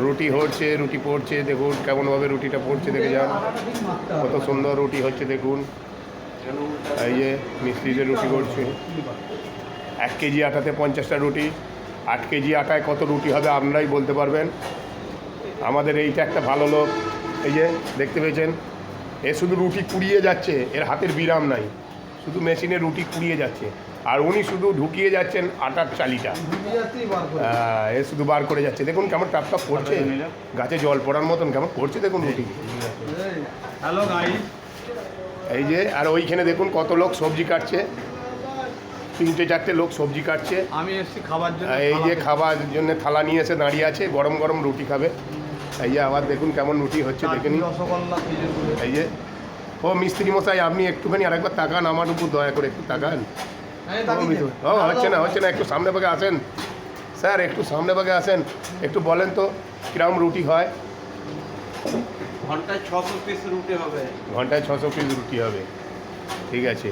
রুটি হচ্ছে, রুটি পড়ছে, দেখুন কেমনভাবে রুটিটা পড়ছে, দেখে যান কত সুন্দর রুটি হচ্ছে। দেখুন এই যে মিস্ত্রিদের রুটি করছে। 1 কেজি আটাতে 50টা রুটি। 8 কেজি আটায় কত রুটি হবে আপনারাই বলতে পারবেন। আমাদের এইটা একটা ভালো লোক, এই যে দেখতে পেয়েছেন, এ শুধু রুটি কুড়িয়ে যাচ্ছে, এর হাতের বিরাম নাই, শুধু মেশিনে রুটি কুড়িয়ে যাচ্ছে, আর উনি শুধু ঢুকিয়ে যাচ্ছেন আটার চালিটা। এ শুধু বার করে যাচ্ছে। দেখুন কেমন টাপ টাপ পড়ছে, গাছে জল পড়ার মতন কেমন পড়ছে দেখুন রুটি। হ্যালো গাইস, এই যে আর ওইখানে দেখুন কত লোক সবজি কাটছে, 3-4টে লোক সবজি কাটছে। আমি এসেছি খাবার জন্য। এই যে খাবার জন্য থালা নিয়ে এসে দাঁড়িয়ে আছে, গরম গরম রুটি খাবে। এই যে আবার দেখুন কেমন রুটি হচ্ছে, দেখে নিন। রসগোল্লা, খেজুর গুড়। এই যে ও মিস্ত্রি মশাই, আপনি একটুখানি আরেকবার তাকান আমার উপর, দয়া করে একটু তাকান। ও হচ্ছে না, একটু সামনে ভাগে আসেন স্যার, একটু সামনে ভাগে আসেন, একটু বলেন তো কিরম রুটি হয়। ঘন্টায় 600 পিস রুটি হবে। ঘন্টায় 600 পিস রুটি হবে, ঠিক আছে।